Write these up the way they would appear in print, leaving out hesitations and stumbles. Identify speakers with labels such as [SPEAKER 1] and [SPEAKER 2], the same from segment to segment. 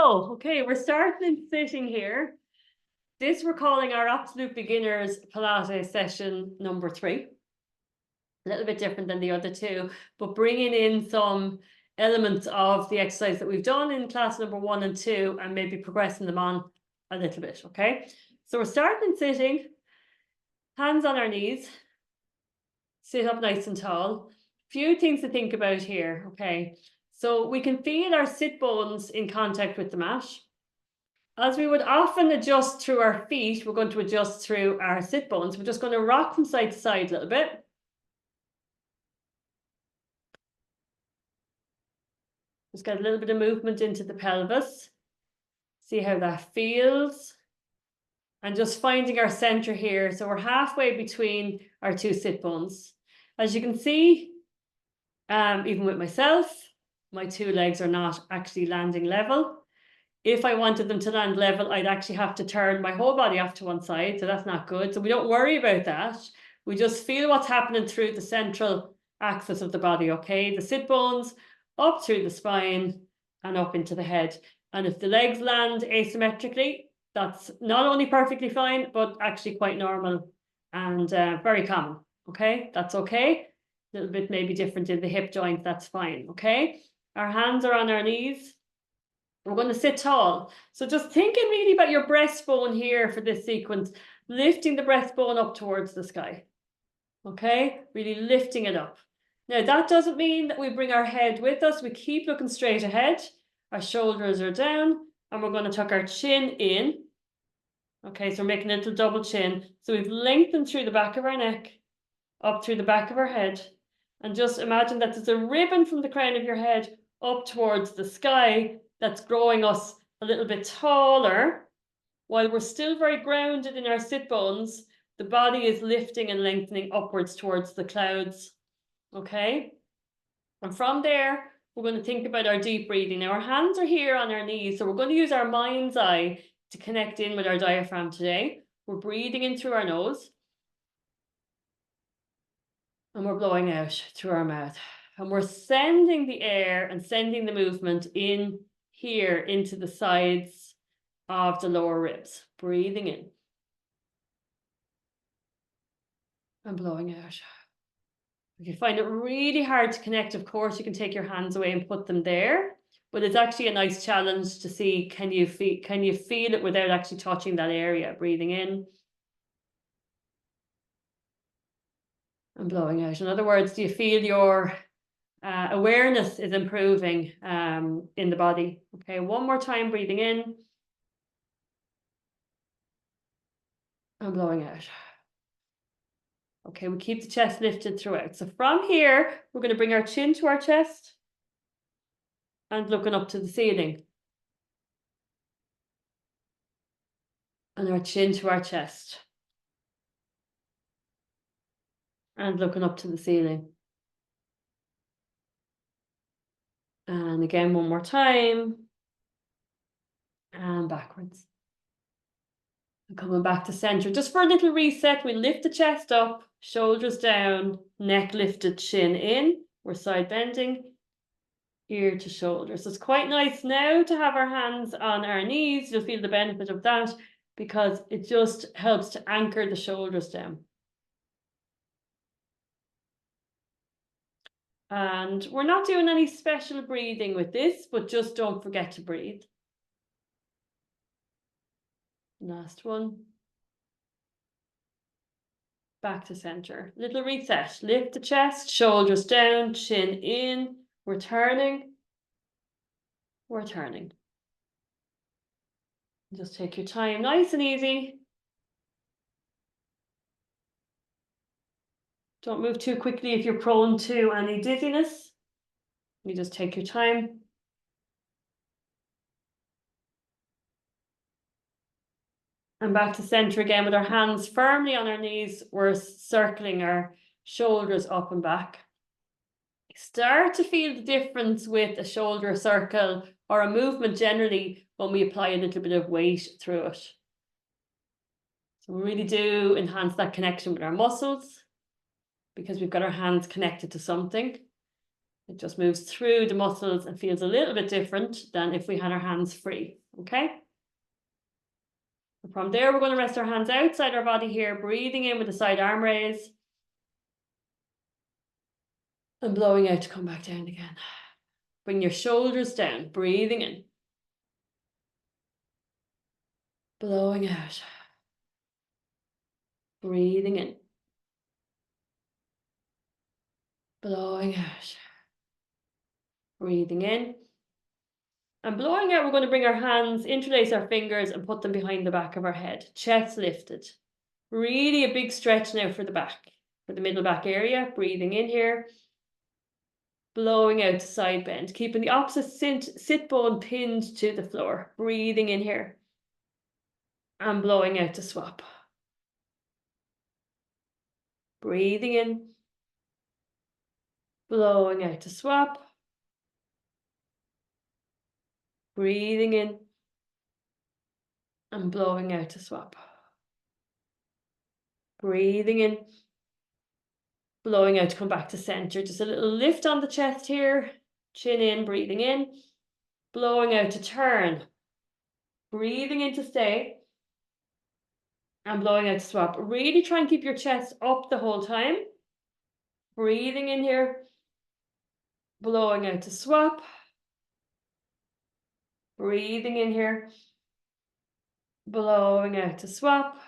[SPEAKER 1] go. Okay, we're starting sitting here. This we're calling our absolute beginners Pilates session number 3. A little bit different than the other two, but bringing in some elements of the exercise that we've done in class number 1 and 2 and maybe progressing them on a little bit, okay? So we're starting sitting, hands on our knees, sit up nice and tall. Few things to think about here, okay? So we can feel our sit bones in contact with the mat. As we would often adjust through our feet, we're going to adjust through our sit bones. We're just going to rock from side to side a little bit. Just get a little bit of movement into the pelvis. See how that feels. And just finding our center here. So we're halfway between our two sit bones. As you can see, even with myself, my two legs are not actually landing level. If I wanted them to land level, I'd actually have to turn my whole body off to one side. So that's not good. So we don't worry about that. We just feel what's happening through the central axis of the body, okay? The sit bones up through the spine and up into the head. And if the legs land asymmetrically, that's not only perfectly fine, but actually quite normal and very common, okay? That's okay. A little bit maybe different in the hip joint, that's fine, okay? Our hands are on our knees. We're going to sit tall. So just thinking really about your breastbone here for this sequence, lifting the breastbone up towards the sky. Okay, really lifting it up. Now that doesn't mean that we bring our head with us. We keep looking straight ahead. Our shoulders are down and we're going to tuck our chin in. Okay, so we're making a little double chin. So we've lengthened through the back of our neck, up through the back of our head. And just imagine that there's a ribbon from the crown of your head up towards the sky that's growing us a little bit taller. While we're still very grounded in our sit bones, the body is lifting and lengthening upwards towards the clouds. Okay? And from there, we're going to think about our deep breathing. Now, our hands are here on our knees, so we're going to use our mind's eye to connect in with our diaphragm today. We're breathing in through our nose. And we're blowing out through our mouth. And we're sending the air and sending the movement in here into the sides of the lower ribs. Breathing in. And blowing out. If you find it really hard to connect, of course, you can take your hands away and put them there. But it's actually a nice challenge to see, can you feel it without actually touching that area? Breathing in. And blowing out. In other words, do you feel your awareness is improving in the body? Okay, one more time, breathing in. And blowing out. Okay, we keep the chest lifted throughout. So from here, we're going to bring our chin to our chest and looking up to the ceiling. And our chin to our chest. And looking up to the ceiling. And again, one more time. And backwards. And coming back to center. Just for a little reset, we lift the chest up, shoulders down, neck lifted, chin in. We're side bending, ear to shoulder. So it's quite nice now to have our hands on our knees. You'll feel the benefit of that because it just helps to anchor the shoulders down. And we're not doing any special breathing with this, but just don't forget to breathe. Last one. Back to center. Little reset. Lift the chest, shoulders down, chin in. We're turning. We're turning. Just take your time, nice and easy. Don't move too quickly if you're prone to any dizziness. You just take your time. And back to center again with our hands firmly on our knees. We're circling our shoulders up and back. Start to feel the difference with a shoulder circle or a movement generally when we apply a little bit of weight through it. So we really do enhance that connection with our muscles because we've got our hands connected to something. It just moves through the muscles and feels a little bit different than if we had our hands free, okay? And from there, we're going to rest our hands outside our body here, breathing in with the side arm raise. And blowing out to come back down again. Bring your shoulders down, breathing in. Blowing out. Breathing in. Blowing out. Breathing in. And blowing out, we're going to bring our hands, interlace our fingers and put them behind the back of our head. Chest lifted. Really a big stretch now for the back, for the middle back area. Breathing in here. Blowing out to side bend. Keeping the opposite sit bone pinned to the floor. Breathing in here. And blowing out to swap. Breathing in. Blowing out to swap. Breathing in. And blowing out to swap. Breathing in. Blowing out to come back to center. Just a little lift on the chest here. Chin in, breathing in. Blowing out to turn. Breathing in to stay. And blowing out to swap. Really try and keep your chest up the whole time. Breathing in here. Blowing out to swap. Breathing in here. Blowing out to swap.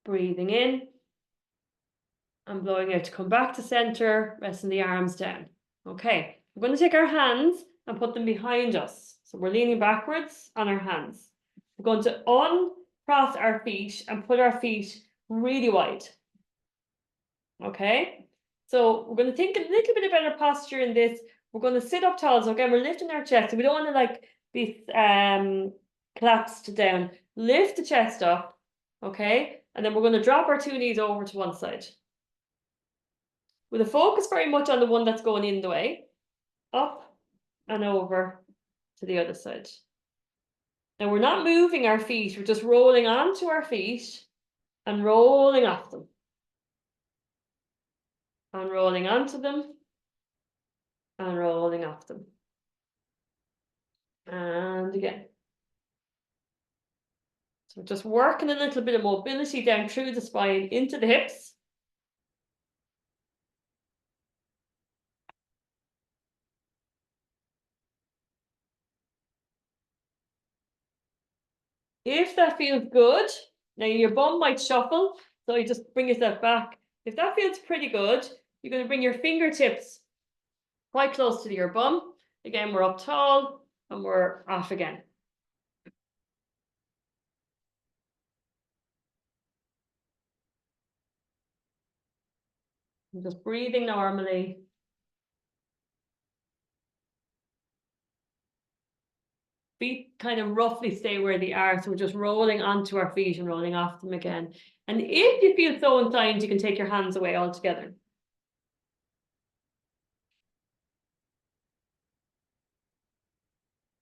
[SPEAKER 1] Breathing in. And blowing out to come back to center, resting the arms down. Okay, we're going to take our hands and put them behind us. So we're leaning backwards on our hands. We're going to uncross our feet and put our feet really wide. Okay, so we're going to think a little bit about our posture in this. We're going to sit up tall. So again, we're lifting our chest. So we don't want to like be collapsed down. Lift the chest up. Okay, and then we're going to drop our two knees over to one side. With a focus very much on the one that's going in the way, up and over to the other side. Now we're not moving our feet, we're just rolling onto our feet and rolling off them. And rolling onto them and rolling off them. And again. So just working a little bit of mobility down through the spine into the hips. If that feels good, now your bum might shuffle, so you just bring yourself back. If that feels pretty good, you're going to bring your fingertips quite close to your bum. Again, we're up tall and we're off again. I'm just breathing normally. Feet kind of roughly stay where they are, so we're just rolling onto our feet and rolling off them again. And if you feel so inclined, you can take your hands away altogether.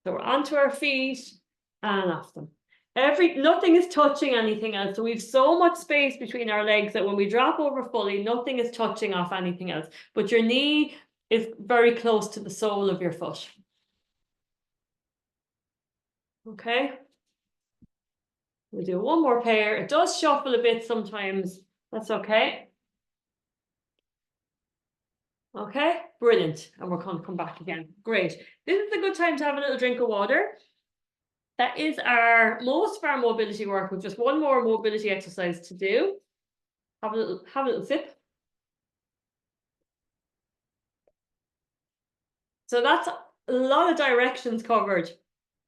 [SPEAKER 1] So we're onto our feet and off them. Nothing is touching anything else. So we've so much space between our legs that when we drop over fully, nothing is touching off anything else. But your knee is very close to the sole of your foot. Okay. We'll do one more pair. It does shuffle a bit sometimes. That's okay. Okay, brilliant. And we're going to come back again. Great. This is a good time to have a little drink of water. That is most of our mobility work with just one more mobility exercise to do. Have a little sip. So that's a lot of directions covered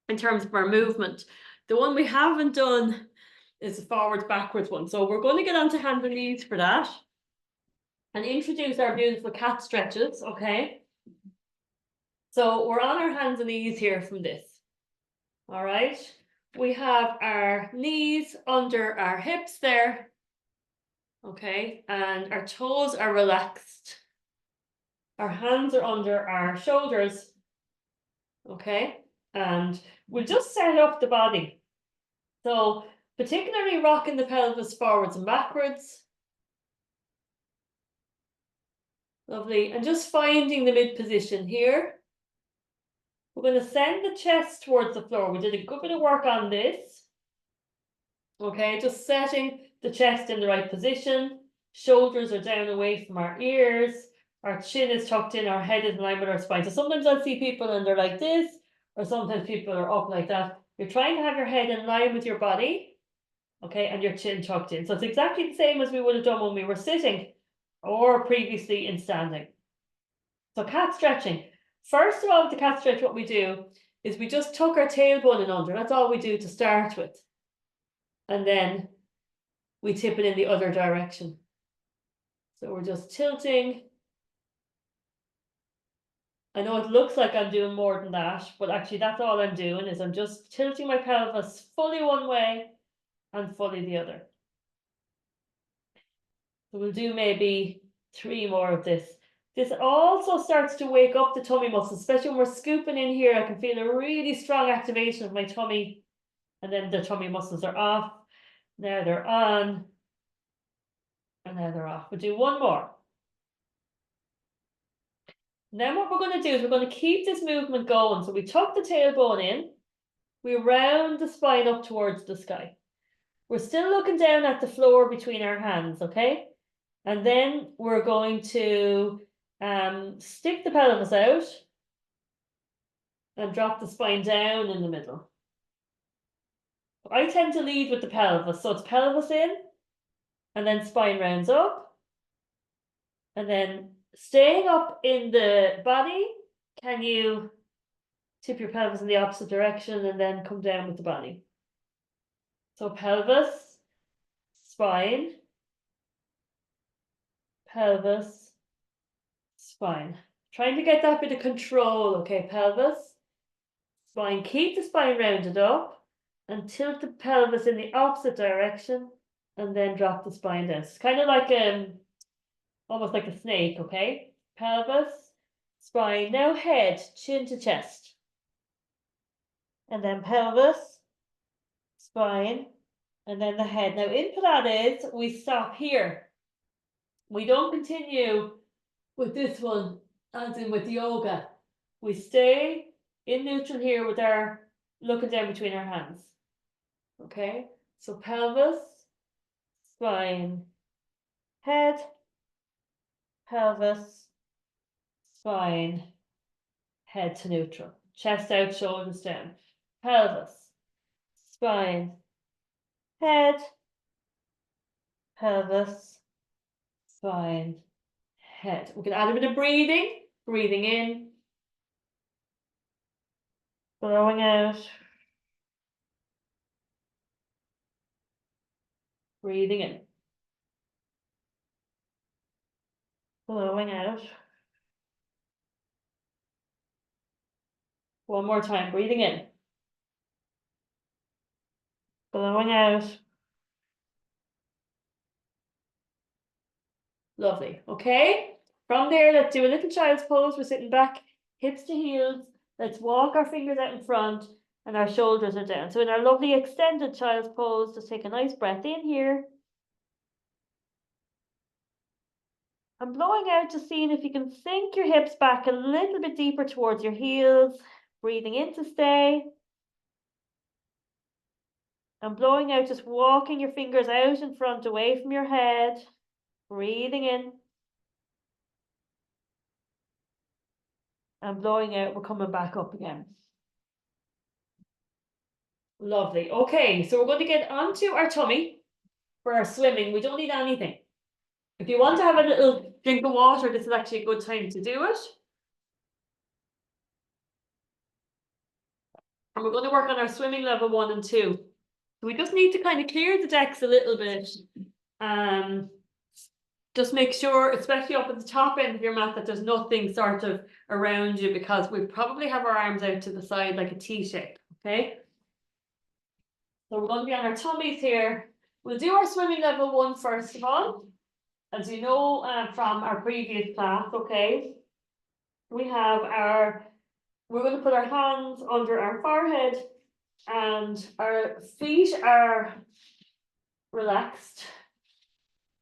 [SPEAKER 1] in terms of our movement. The one we haven't done is the forwards backwards one. So we're going to get onto hands and knees for that. And introduce our beautiful cat stretches, okay? So we're on our hands and knees here from this. All right. We have our knees under our hips there. Okay. And our toes are relaxed. Our hands are under our shoulders. Okay. And we'll just set up the body. So particularly rocking the pelvis forwards and backwards. Lovely. And just finding the mid position here. We're going to send the chest towards the floor. We did a good bit of work on this. Okay, just setting the chest in the right position. Shoulders are down away from our ears. Our chin is tucked in, our head is in line with our spine. So sometimes I'll see people and they're like this, or sometimes people are up like that. You're trying to have your head in line with your body, okay, and your chin tucked in. So it's exactly the same as we would have done when we were sitting or previously in standing. So cat stretching. First of all, with the cat stretch, what we do is we just tuck our tailbone in under. That's all we do to start with. And then we tip it in the other direction. So we're just tilting. I know it looks like I'm doing more than that, but actually that's all I'm doing is I'm just tilting my pelvis fully one way and fully the other. So we'll do maybe 3 more of this. This also starts to wake up the tummy muscles, especially when we're scooping in here. I can feel a really strong activation of my tummy, and then the tummy muscles are off. Now they're on, and now they're off. We'll do 1 more. Then what we're going to do is we're going to keep this movement going. So we tuck the tailbone in, we round the spine up towards the sky. We're still looking down at the floor between our hands, okay? And then we're going to stick the pelvis out and drop the spine down in the middle. I tend to lead with the pelvis, so it's pelvis in, and then spine rounds up, and then staying up in the body, can you tip your pelvis in the opposite direction and then come down with the body? So pelvis, spine, pelvis, spine. Trying to get that bit of control, okay? Pelvis, spine. Keep the spine rounded up and tilt the pelvis in the opposite direction and then drop the spine down. It's kind of like almost like a snake, okay? Pelvis, spine. Now head, chin to chest. And then pelvis, spine, and then the head. Now in Pilates, we stop here. We don't continue with this one, as in with yoga. We stay in neutral here with our looking down between our hands. Okay, so pelvis, spine, head, pelvis, spine, head to neutral. Chest out, shoulders down. Pelvis, spine, head, pelvis, spine, head. We can add a bit of breathing. Breathing in, blowing out, breathing in, blowing out. 1 more time, breathing in, blowing out. Lovely. Okay. From there, let's do a little child's pose. We're sitting back, hips to heels. Let's walk our fingers out in front and our shoulders are down. So in our lovely extended child's pose, just take a nice breath in here. And blowing out, just seeing if you can sink your hips back a little bit deeper towards your heels. Breathing in to stay. And blowing out, just walking your fingers out in front, away from your head. Breathing in. And blowing out, we're coming back up again. Lovely. Okay, so we're going to get onto our tummy for our swimming. We don't need anything. If you want to have a little drink of water, this is actually a good time to do it. And we're going to work on our swimming level 1 and 2. So we just need to kind of clear the decks a little bit. Just make sure, especially up at the top end of your mat, that there's nothing sort of around you, because we probably have our arms out to the side like a T shape, okay? So we're going to be on our tummies here. We'll do our swimming level 1 first of all. As you know from our previous class, okay, we have we're going to put our hands under our forehead and our feet are relaxed.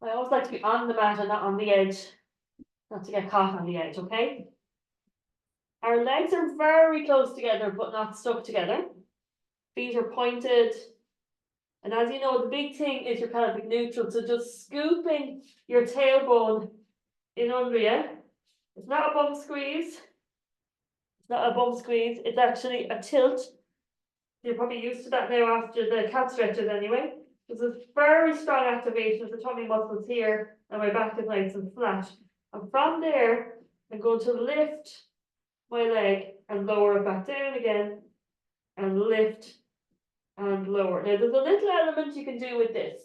[SPEAKER 1] I always like to be on the mat and not on the edge not to get caught on the edge, okay? Our legs are very close together, but not stuck together. Feet are pointed. And as you know, the big thing is your pelvic neutral. So just scooping your tailbone in under you. It's not a bum squeeze. It's not a bum squeeze. It's actually a tilt. You're probably used to that now after the cat stretches anyway. There's a very strong activation of the tummy muscles here, and my back is nice and flat. And from there, I'm going to lift my leg and lower it back down again, and lift and lower. Now, there's a little element you can do with this.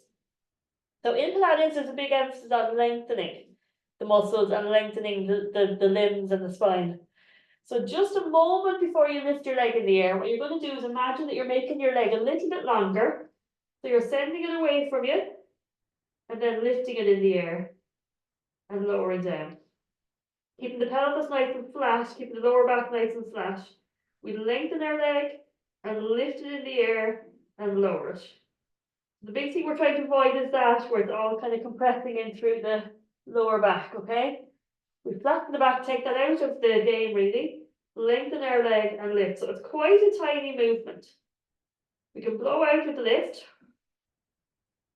[SPEAKER 1] So in Pilates, there's a big emphasis on lengthening the muscles and lengthening the limbs and the spine. So just a moment before you lift your leg in the air, what you're going to do is imagine that you're making your leg a little bit longer. So you're sending it away from you and then lifting it in the air and lowering down. Keeping the pelvis nice and flat, keeping the lower back nice and flat. We lengthen our leg and lift it in the air and lower it. The big thing we're trying to avoid is that where it's all kind of compressing in through the lower back, okay? We flatten the back, take that out of the game really, lengthen our leg and lift. So it's quite a tiny movement. We can blow out with the lift,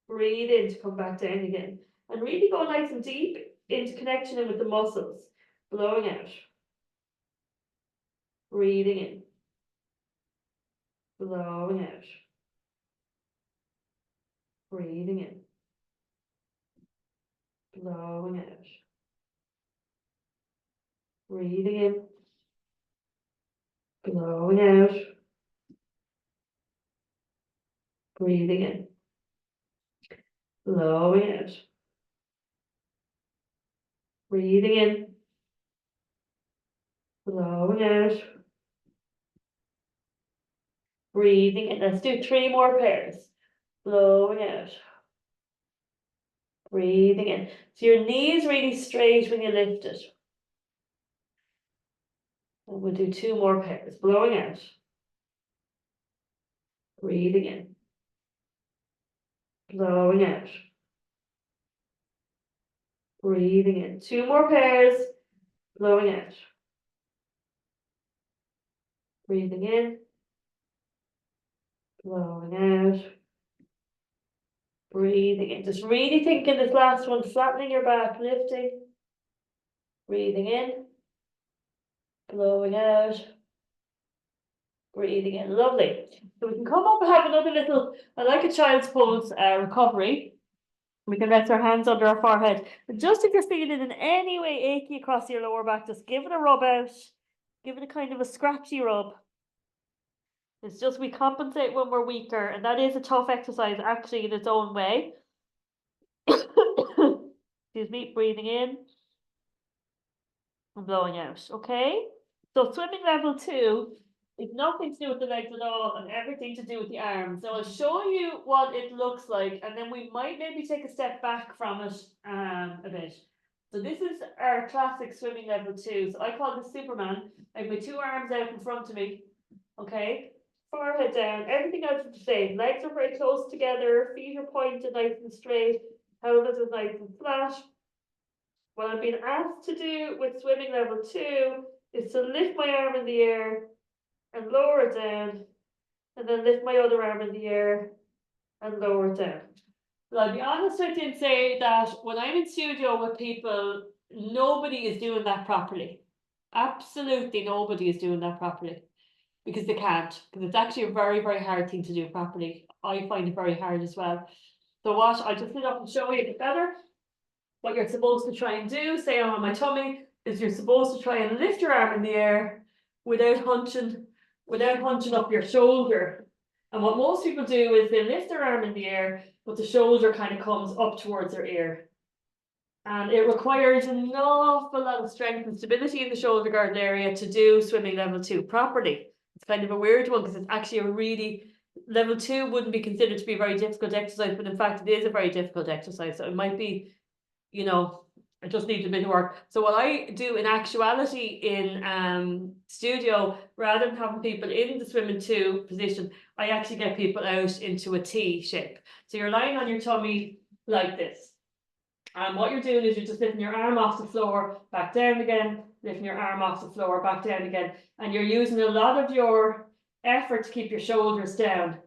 [SPEAKER 1] breathe in to come back down again, and really go nice and deep into connection with the muscles. Blowing out, breathing in, blowing out, breathing in, blowing out, breathing in, blowing out, breathing in, blowing out, breathing in, blowing out, breathing in. Let's do 3 more pairs. Blowing out, breathing in. So your knees really straight when you lift it. And we'll do 2 more pairs. Blowing out, breathing in, blowing out, breathing in. 2 more pairs. Blowing out, breathing in, blowing out, breathing in. Just really thinking this last one, flattening your back, lifting, breathing in, blowing out, breathing in. Lovely. So we can come up and have another little, I like a child's pose recovery. We can rest our hands under our forehead. But just if you're feeling in any way achy across your lower back, just give it a rub out. Give it a kind of a scratchy rub. It's just we compensate when we're weaker, and that is a tough exercise actually in its own way. Excuse me, breathing in and blowing out, okay? So swimming level 2 is nothing to do with the legs at all and everything to do with the arms. Now I'll show you what it looks like, and then we might maybe take a step back from it a bit. So this is our classic swimming level 2. So I call this Superman. I have my 2 arms out in front of me, okay? Forehead down, everything else is the same. Legs are very close together, feet are pointed nice and straight, pelvis is nice and flat. What I've been asked to do with swimming level 2 is to lift my arm in the air and lower it down, and then lift my other arm in the air and lower it down. But I'll be honest with you and say that when I'm in studio with people, nobody is doing that properly. Absolutely nobody is doing that properly. Because they can't, because it's actually a very, very hard thing to do properly. I find it very hard as well. So what, I'll just sit up and show you a bit better. What you're supposed to try and do, say I'm on my tummy, is you're supposed to try and lift your arm in the air without hunching up your shoulder. And what most people do is they lift their arm in the air, but the shoulder kind of comes up towards their ear. And it requires an awful lot of strength and stability in the shoulder girdle area to do swimming level 2 properly. It's kind of a weird one because it's actually a really, level 2 wouldn't be considered to be a very difficult exercise, but in fact it is a very difficult exercise. So it might be, you know, it just needs a bit of work. So what I do in actuality in studio, rather than having people in the swimming 2 position, I actually get people out into a T shape. So you're lying on your tummy like this. And what you're doing is you're just lifting your arm off the floor, back down again, lifting your arm off the floor, back down again. And you're using a lot of your effort to keep your shoulders down.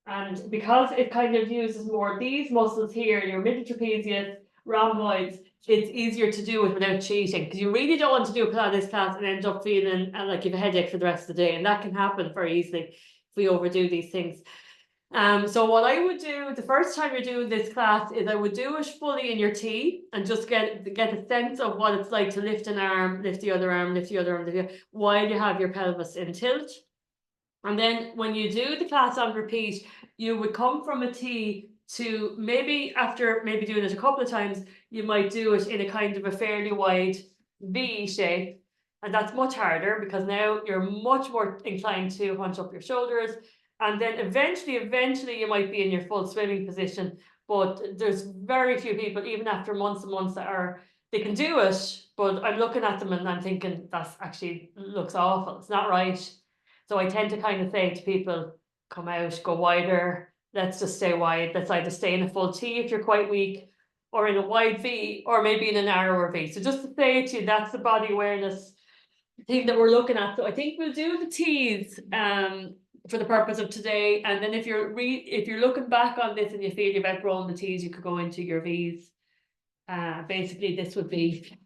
[SPEAKER 1] And because it kind of uses more these muscles here, your middle trapezius, rhomboids, it's easier to do it without cheating. Because you really don't want to do a Pilates class and end up feeling like you have a headache for the rest of the day. And that can happen very easily if we overdo these things. So what I would do the first time you're doing this class is I would do it fully in your T and just get a sense of what it's like to lift an arm, lift the other arm, lift the other arm, while you have your pelvis in tilt. And then when you do the class on repeat, you would come from a T to maybe after doing it a couple of times, you might do it in a kind of a fairly wide V shape. And that's much harder because now you're much more inclined to hunch up your shoulders. And then eventually you might be in your full swimming position. But there's very few people, even after months and months, they can do it. But I'm looking at them and I'm thinking that's actually looks awful. It's not right. So I tend to kind of say to people, come out, go wider. Let's just stay wide. Let's either stay in a full T if you're quite weak, or in a wide V, or maybe in a narrower V. So just to say to you, that's the body awareness thing that we're looking at. So I think we'll do the T's for the purpose of today. And then if you're looking back on this and you feel you've outgrown the T's, you could go into your V's. Basically, this would be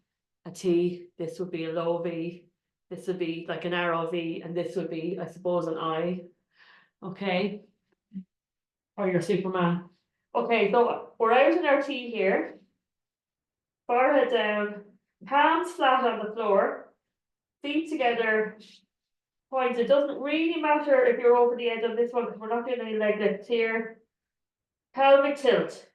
[SPEAKER 1] a T. This would be a low V. This would be like an arrow V, and this would be, I suppose, an I. Okay. Or your Superman. Okay, so we're out in our T here. Forehead down, palms flat on the floor, feet together, points. It doesn't really matter if you're over the edge of this one because we're not doing any leg lifts here. Pelvic tilt.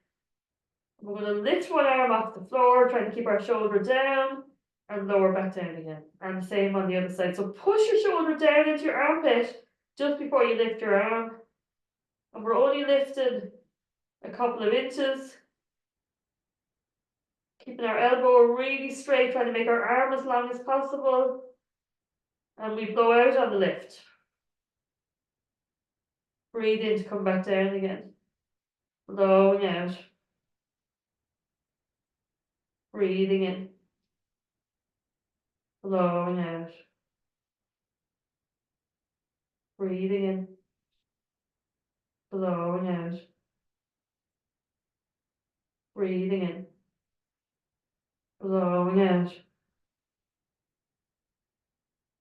[SPEAKER 1] We're going to lift one arm off the floor, trying to keep our shoulder down, and lower back down again. And the same on the other side. So push your shoulder down into your armpit just before you lift your arm. And we're only lifted a couple of inches. Keeping our elbow really straight, trying to make our arm as long as possible. And we blow out on the lift. Breathe in to come back down again. Blowing out. Breathing in. Blowing out. Breathing in. Blowing out. Breathing in. Blowing out.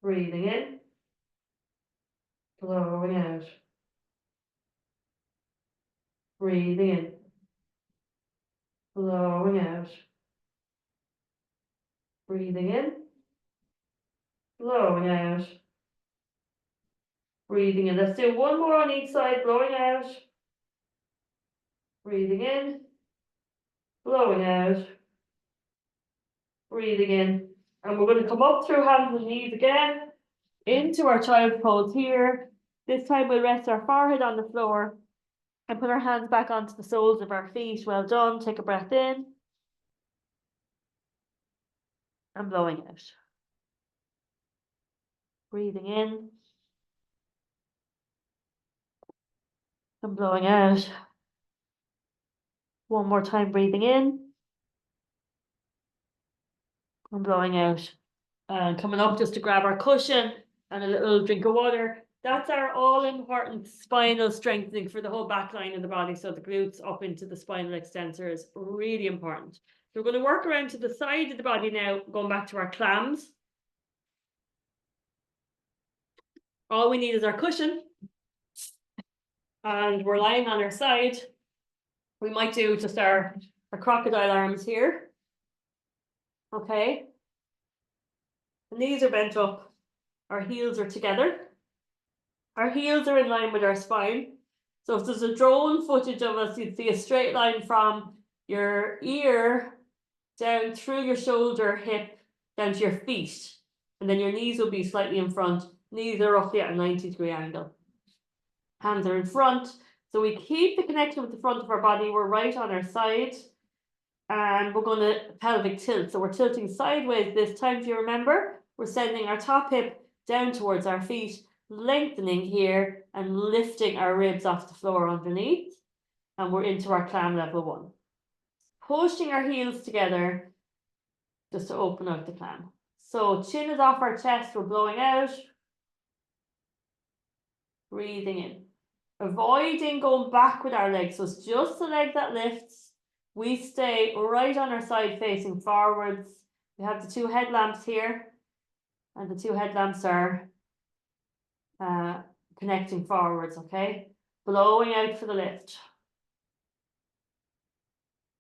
[SPEAKER 1] Breathing in. Blowing out. Breathing in. Blowing out. Breathing in. Blowing out. Breathing in. Let's do one more on each side. Blowing out. Breathing in. Blowing out. Breathing in. And we're going to come up through hands and knees again. Into our child's pose here. This time we'll rest our forehead on the floor and put our hands back onto the soles of our feet. Well done. Take a breath in. And blowing out. Breathing in. And blowing out. One more time, breathing in. And blowing out. And coming up just to grab our cushion and a little drink of water. That's our all-important spinal strengthening for the whole back line of the body. So the glutes up into the spinal extensor is really important. So we're going to work around to the side of the body now, going back to our clams. All we need is our cushion. And we're lying on our side. We might do just our crocodile arms here. Okay. The knees are bent up. Our heels are together. Our heels are in line with our spine. So if there's a drone footage of us, you'd see a straight line from your ear down through your shoulder, hip, down to your feet. And then your knees will be slightly in front. Knees are roughly at a 90-degree angle. Hands are in front. So we keep the connection with the front of our body. We're right on our side. And we're going to pelvic tilt. So we're tilting sideways this time, if you remember. We're sending our top hip down towards our feet, lengthening here and lifting our ribs off the floor underneath. And we're into our clam level 1. pushing our heels together just to open out the clam. So chin is off our chest, we're blowing out. Breathing in. Avoiding going back with our legs, so it's just the leg that lifts. We stay right on our side facing forwards. We have the two headlamps here, and the two headlamps are connecting forwards, okay? Blowing out for the lift.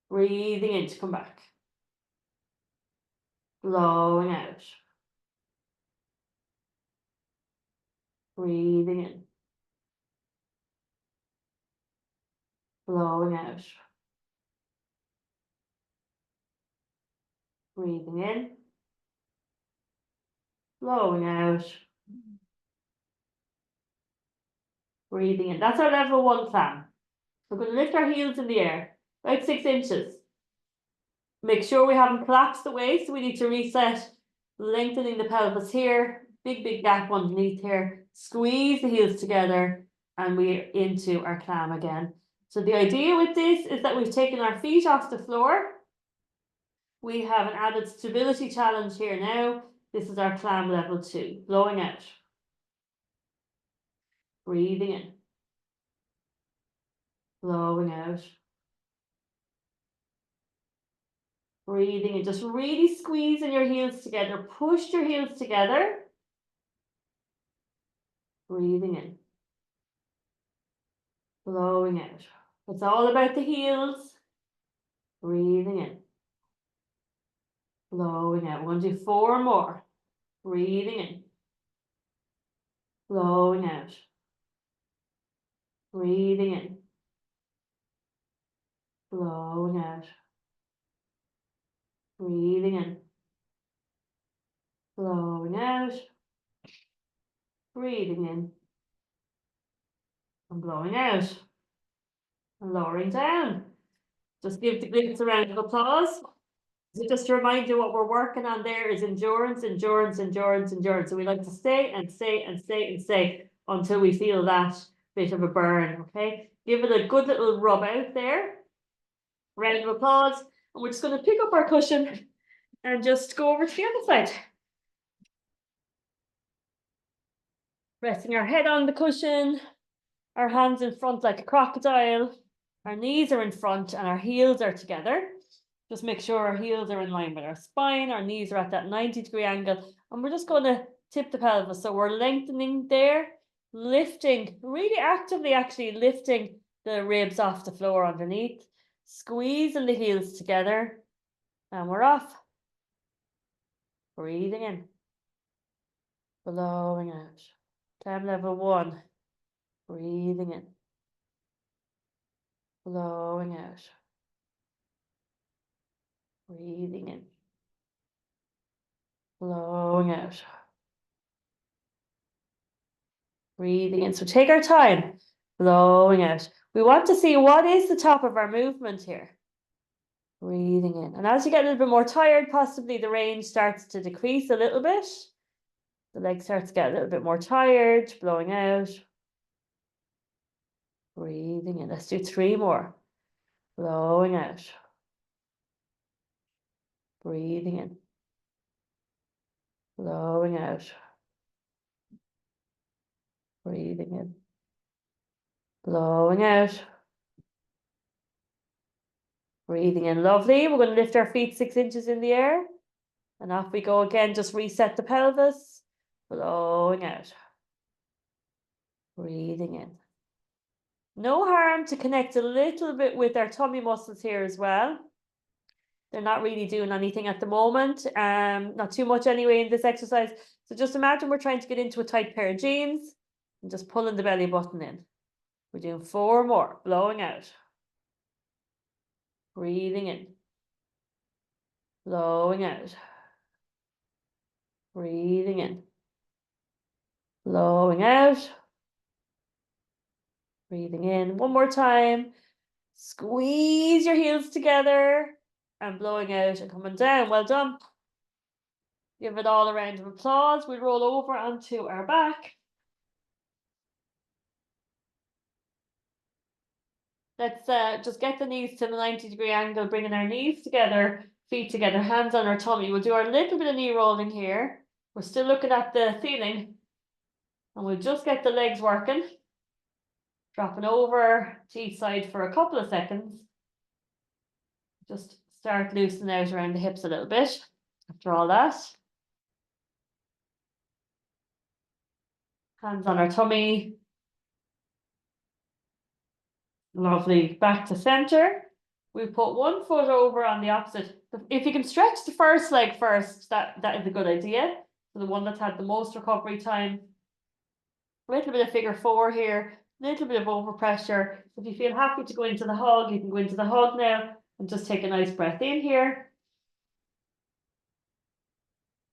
[SPEAKER 1] Breathing in to come back. Blowing out. Breathing in. Blowing out. Breathing in. Blowing out. Breathing in. That's our level 1 clam. We're going to lift our heels in the air, about 6 inches. Make sure we haven't collapsed the waist, so we need to reset, lengthening the pelvis here, big gap underneath here, squeeze the heels together, and we're into our clam again. So the idea with this is that we've taken our feet off the floor. We have an added stability challenge here now. This is our clam level 2, blowing out. Breathing in. Blowing out. Breathing in, just really squeezing your heels together. Push your heels together. Breathing in. Blowing out. It's all about the heels. Breathing in. Blowing out. We're going to do 4 more. Breathing in. Blowing out. Breathing in. Blowing out. Breathing in. Blowing out. Breathing in. And blowing out. And lowering down. Just give the glutes a round of applause. So just to remind you, what we're working on there is endurance, endurance, endurance, endurance. So we like to stay and stay and stay and stay until we feel that bit of a burn, okay? Give it a good little rub out there. Round of applause. And we're just going to pick up our cushion and just go over to the other side. Resting our head on the cushion, our hands in front like a crocodile. Our knees are in front and our heels are together. Just make sure our heels are in line with our spine. Our knees are at that 90-degree angle. And we're just going to tip the pelvis. So we're lengthening there, lifting, really actively actually lifting the ribs off the floor underneath. Squeezing the heels together. And we're off. Breathing in. Blowing out. Clam level 1. Breathing in. Blowing out. Breathing in. Blowing out. Breathing in. So take our time. Blowing out. We want to see what is the top of our movement here. Breathing in. And as you get a little bit more tired, possibly the range starts to decrease a little bit. The leg starts to get a little bit more tired. Blowing out. Breathing in. Let's do 3 more. Blowing out. Breathing in. Blowing out. Breathing in. Blowing out. Breathing in. Lovely. We're going to lift our feet 6 inches in the air. And off we go again. Just reset the pelvis. Blowing out. Breathing in. No harm to connect a little bit with our tummy muscles here as well. They're not really doing anything at the moment. Not too much anyway in this exercise. So just imagine we're trying to get into a tight pair of jeans and just pulling the belly button in. We're doing 4 more. Blowing out. Breathing in. Blowing out. Breathing in. Blowing out. Breathing in. 1 more time. Squeeze your heels together and blowing out and coming down. Well done. Give it all a round of applause. We roll over onto our back. Let's just get the knees to the 90-degree angle, bringing our knees together, feet together, hands on our tummy. We'll do our little bit of knee rolling here. We're still looking at the ceiling. And we'll just get the legs working. Dropping over to each side for a couple of seconds. Just start loosening out around the hips a little bit after all that. Hands on our tummy. Lovely. Back to center. We put one foot over on the opposite. If you can stretch the first leg first, that is a good idea. So the one that's had the most recovery time. A little bit of figure four here. A little bit of overpressure. If you feel happy to go into the hug, you can go into the hug now and just take a nice breath in here.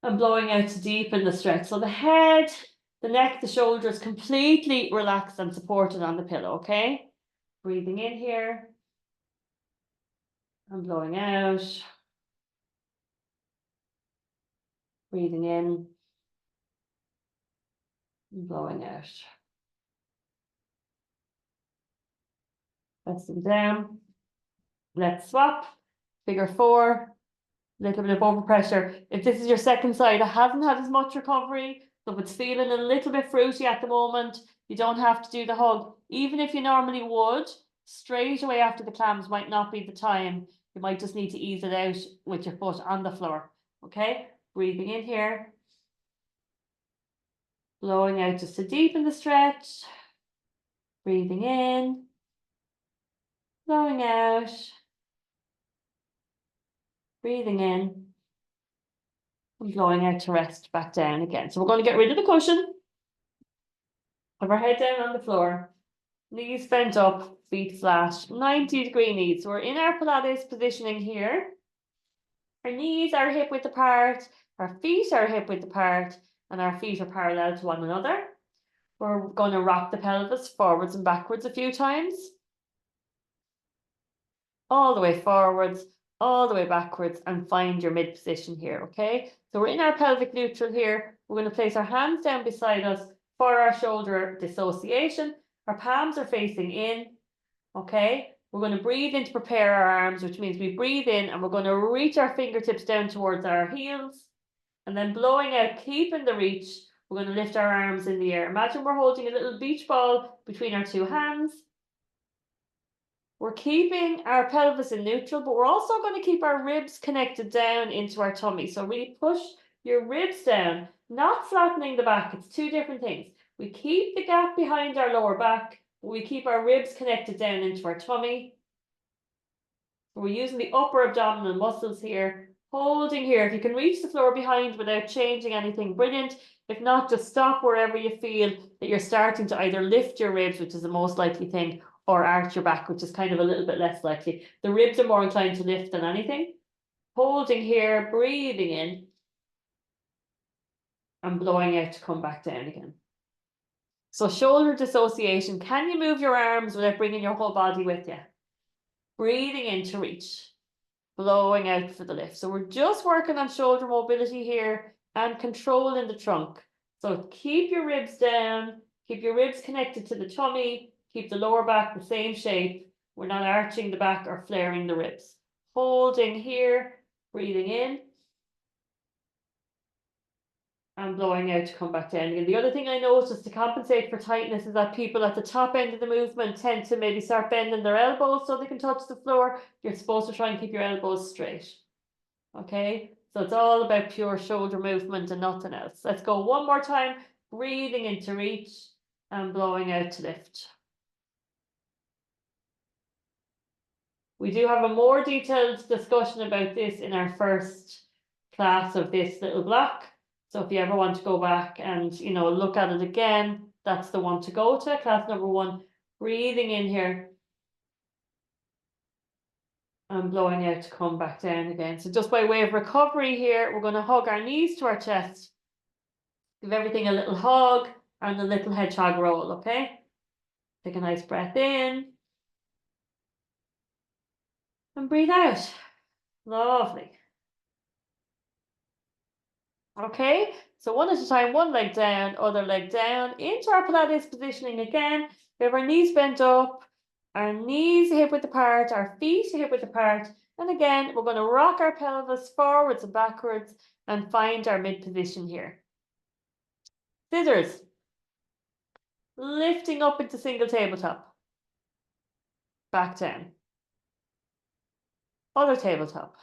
[SPEAKER 1] And blowing out to deepen the stretch. So the head, the neck, the shoulders completely relaxed and supported on the pillow, okay? Breathing in here. And blowing out. Breathing in. And blowing out. Press them down. Let's swap. Figure four. Little bit of overpressure. If this is your second side, it hasn't had as much recovery. So if it's feeling a little bit fruity at the moment, you don't have to do the hug. Even if you normally would, straight away after the clams might not be the time. You might just need to ease it out with your foot on the floor. Okay, breathing in here. Blowing out just to deepen the stretch. Breathing in. Blowing out. Breathing in. And blowing out to rest back down again. So we're going to get rid of the cushion. Have our head down on the floor. Knees bent up, feet flat, 90-degree knees. So we're in our Pilates positioning here. Our knees are hip width apart, our feet are hip width apart, and our feet are parallel to one another. We're going to rock the pelvis forwards and backwards a few times. All the way forwards, all the way backwards, and find your mid position here, okay? So we're in our pelvic neutral here. We're going to place our hands down beside us for our shoulder dissociation. Our palms are facing in, okay? We're going to breathe in to prepare our arms, which means we breathe in and we're going to reach our fingertips down towards our heels. And then blowing out, keeping the reach, we're going to lift our arms in the air. Imagine we're holding a little beach ball between our two hands. We're keeping our pelvis in neutral, but we're also going to keep our ribs connected down into our tummy. So really push your ribs down, not flattening the back. It's two different things. We keep the gap behind our lower back, but we keep our ribs connected down into our tummy. So we're using the upper abdominal muscles here, holding here. If you can reach the floor behind without changing anything, brilliant. If not, just stop wherever you feel that you're starting to either lift your ribs, which is the most likely thing, or arch your back, which is kind of a little bit less likely. The ribs are more inclined to lift than anything. Holding here, breathing in, and blowing out to come back down again. So shoulder dissociation. Can you move your arms without bringing your whole body with you? Breathing in to reach, blowing out for the lift. So we're just working on shoulder mobility here and controlling the trunk. So keep your ribs down, keep your ribs connected to the tummy, keep the lower back the same shape. We're not arching the back or flaring the ribs. Holding here, breathing in, and blowing out to come back down again. The other thing I noticed to compensate for tightness is that people at the top end of the movement tend to maybe start bending their elbows so they can touch the floor. You're supposed to try and keep your elbows straight. Okay, so it's all about pure shoulder movement and nothing else. Let's go one more time. Breathing in to reach and blowing out to lift. We do have a more detailed discussion about this in our first class of this little block. So if you ever want to go back and, you know, look at it again, that's the one to go to, class number 1. Breathing in here and blowing out to come back down again. So just by way of recovery here, we're going to hug our knees to our chest. Give everything a little hug and a little hedgehog roll, okay? Take a nice breath in. And breathe out. Lovely. Okay, so one at a time, one leg down, other leg down, into our Pilates positioning again. We have our knees bent up, Our knees hip width apart, our feet hip width apart. And again, we're going to rock our pelvis forwards and backwards and find our mid position here. Scissors. Lifting up into single tabletop. Back down. Other tabletop.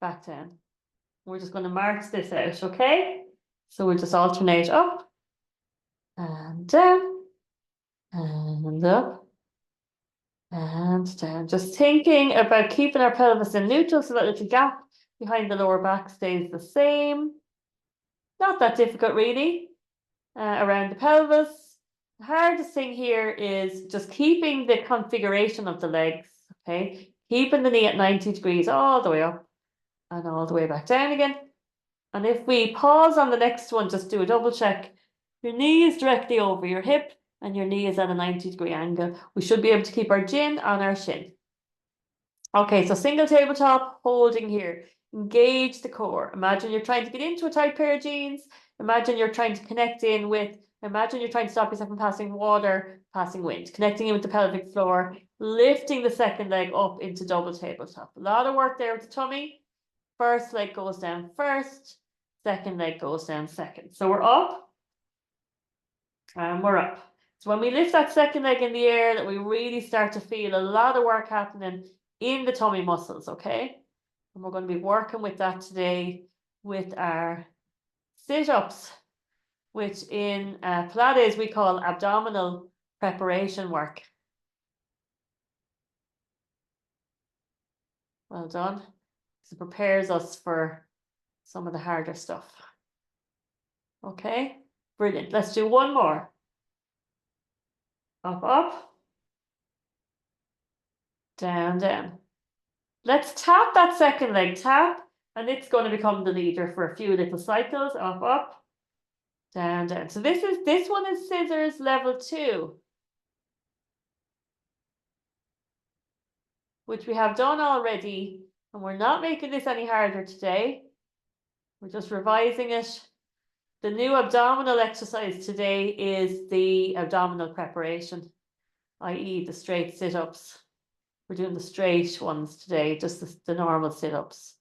[SPEAKER 1] Back down. We're just going to march this out, okay? So we'll just alternate up and down and up and down. Just thinking about keeping our pelvis in neutral so that little gap behind the lower back stays the same. Not that difficult, really. Around the pelvis. The hardest thing here is just keeping the configuration of the legs, okay? Keeping the knee at 90 degrees all the way up and all the way back down again. And if we pause on the next one, just do a double check. Your knee is directly over your hip and your knee is at a 90-degree angle. We should be able to keep our chin on our shin. Okay, so single tabletop, holding here. Engage the core. Imagine you're trying to get into a tight pair of jeans. Imagine you're trying to connect in with, imagine you're trying to stop yourself from passing water, passing wind, connecting in with the pelvic floor, lifting the second leg up into double tabletop. A lot of work there with the tummy. First leg goes down first, second leg goes down second. So we're up and we're up. So when we lift that second leg in the air, that we really start to feel a lot of work happening in the tummy muscles, okay? And we're going to be working with that today with our sit-ups, which in Pilates we call abdominal preparation work. Well done. It prepares us for some of the harder stuff. Okay, brilliant. Let's do one more. Up, up. Down, down. Let's tap that second leg, tap, and it's going to become the leader for a few little cycles. Up, up, down, down. So this one is scissors level 2, which we have done already, and we're not making this any harder today. We're just revising it. The new abdominal exercise today is the abdominal preparation, i.e. the straight sit-ups. We're doing the straight ones today, just the normal sit-ups.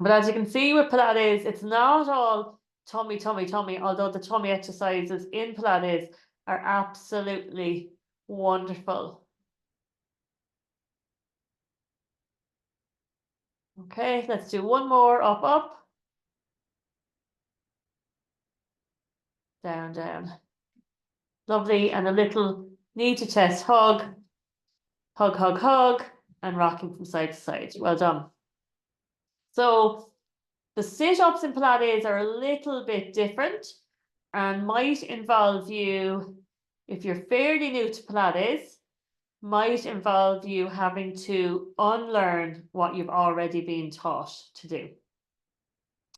[SPEAKER 1] But as you can see with Pilates, it's not all tummy, tummy, tummy, although the tummy exercises in Pilates are absolutely wonderful. Okay, let's do one more. Up, up. Down, down. Lovely. And a little knee to chest hug. Hug, hug, hug. And rocking from side to side. Well done. So the sit-ups in Pilates are a little bit different and might involve you, if you're fairly new to Pilates, might involve you having to unlearn what you've already been taught to do.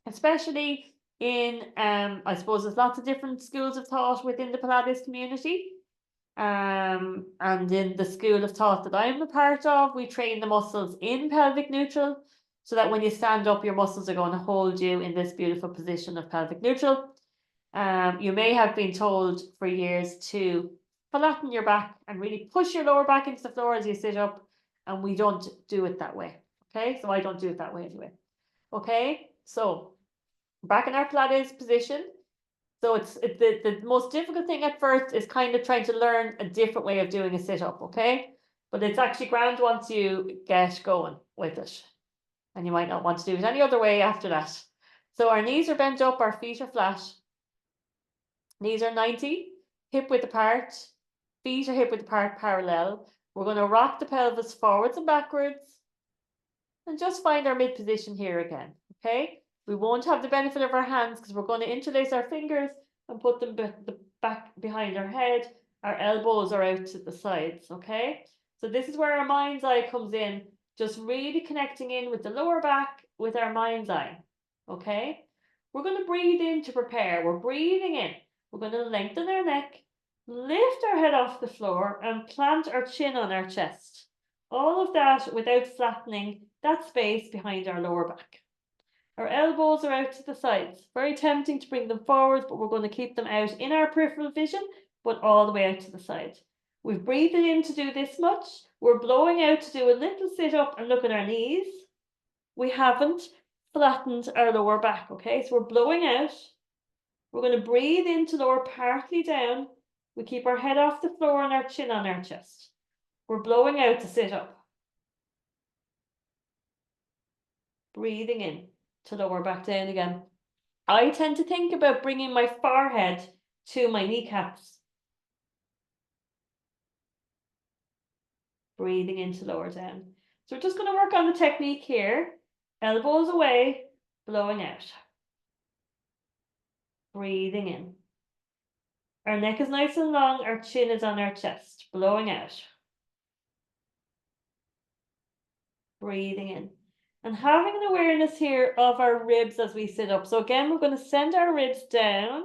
[SPEAKER 1] Especially in, I suppose there's lots of different schools of thought within the Pilates community. And in the school of thought that I'm a part of, we train the muscles in pelvic neutral, so that when you stand up, your muscles are going to hold you in this beautiful position of pelvic neutral. You may have been told for years to flatten your back and really push your lower back into the floor as you sit up, and we don't do it that way. Okay, so I don't do it that way anyway. Okay, so back in our Pilates position. So it's the most difficult thing at first is kind of trying to learn a different way of doing a sit-up, okay? But it's actually grand once you get going with it. And you might not want to do it any other way after that. So our knees are bent up, our feet are flat. Knees are 90, hip width apart, feet are hip width apart, parallel. We're going to rock the pelvis forwards and backwards. And just find our mid position here again, okay? We won't have the benefit of our hands because we're going to interlace our fingers and put them back behind our head. Our elbows are out to the sides, okay? So this is where our mind's eye comes in, just really connecting in with the lower back with our mind's eye, okay? We're going to breathe in to prepare. We're breathing in. We're going to lengthen our neck, lift our head off the floor and plant our chin on our chest. All of that without flattening that space behind our lower back. Our elbows are out to the sides. Very tempting to bring them forward, but we're going to keep them out in our peripheral vision, but all the way out to the side. We've breathed in to do this much. We're blowing out to do a little sit up and look at our knees. We haven't flattened our lower back, okay? So we're blowing out. We're going to breathe in to lower partly down. We keep our head off the floor and our chin on our chest. We're blowing out to sit up. Breathing in to lower back down again. I tend to think about bringing my forehead to my kneecaps. Breathing in to lower down. So we're just going to work on the technique here. Elbows away, blowing out. Breathing in. Our neck is nice and long, our chin is on our chest, blowing out. Breathing in. And having an awareness here of our ribs as we sit up. So again, we're going to send our ribs down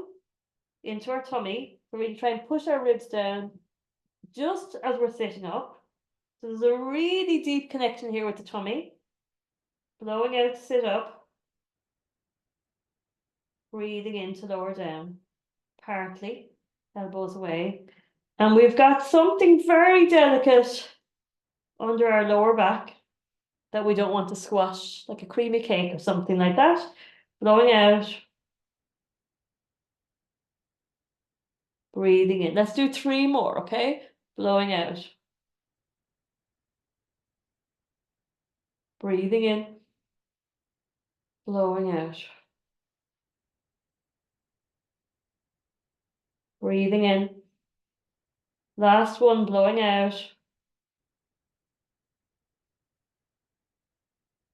[SPEAKER 1] into our tummy. We're going to try and push our ribs down just as we're sitting up. So there's a really deep connection here with the tummy. Blowing out to sit up. Breathing in to lower down. Partly. Elbows away. And we've got something very delicate under our lower back that we don't want to squash, like a creamy cake or something like that. Blowing out. Breathing in. Let's do 3 more, okay? Blowing out. Breathing in. Blowing out. Breathing in. Last one, blowing out.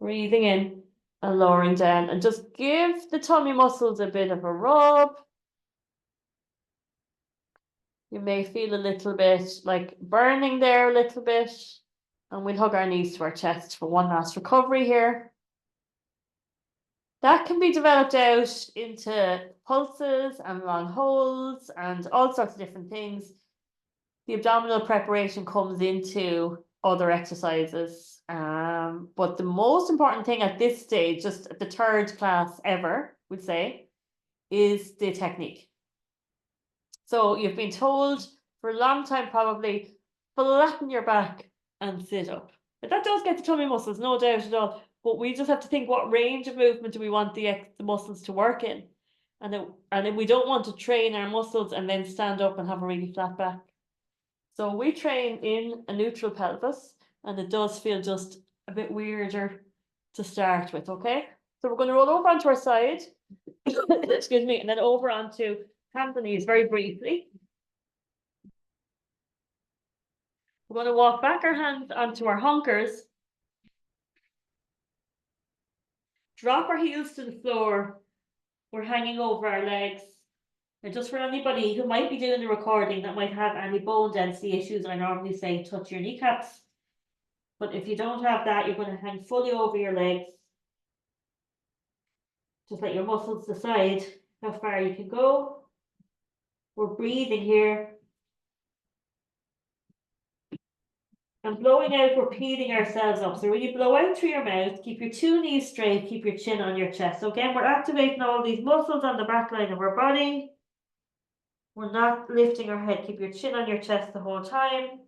[SPEAKER 1] Breathing in and lowering down. And just give the tummy muscles a bit of a rub. You may feel a little bit like burning there a little bit. And we'll hug our knees to our chest for one last recovery here. That can be developed out into pulses and long holds and all sorts of different things. The abdominal preparation comes into other exercises. But the most important thing at this stage, just at the 3rd class ever, would say, is the technique. So you've been told for a long time, probably, flatten your back and sit up. But that does get the tummy muscles, no doubt at all. But we just have to think, what range of movement do we want the muscles to work in? And then we don't want to train our muscles and then stand up and have a really flat back. So we train in a neutral pelvis, and it does feel just a bit weirder to start with, okay? So we're going to roll over onto our side, excuse me, and then over onto hands and knees very briefly. We're going to walk back our hands onto our hunkers. Drop our heels to the floor. We're hanging over our legs. And just for anybody who might be doing the recording that might have any bone density issues, I normally say touch your kneecaps. But if you don't have that, you're going to hang fully over your legs. Just let your muscles decide how far you can go. We're breathing here. And blowing out, we're peeling ourselves up. So when you blow out through your mouth, keep your 2 knees straight, keep your chin on your chest. So again, we're activating all these muscles on the back line of our body. We're not lifting our head. Keep your chin on your chest the whole time.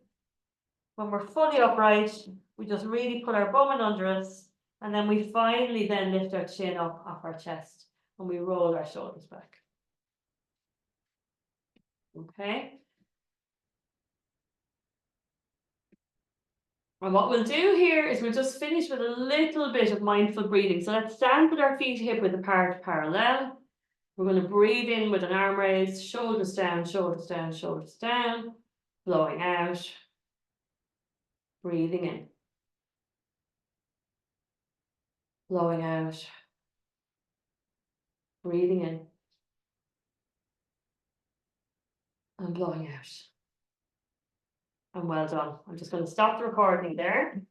[SPEAKER 1] When we're fully upright, we just really put our bum in under us. And then we finally then lift our chin up off our chest and we roll our shoulders back. Okay. And what we'll do here is we'll just finish with a little bit of mindful breathing. So let's stand with our feet hip width apart, parallel. We're going to breathe in with an arm raise, shoulders down, shoulders down, shoulders down. Blowing out. Breathing in. Blowing out. Breathing in. And blowing out. And well done. I'm just going to stop the recording there.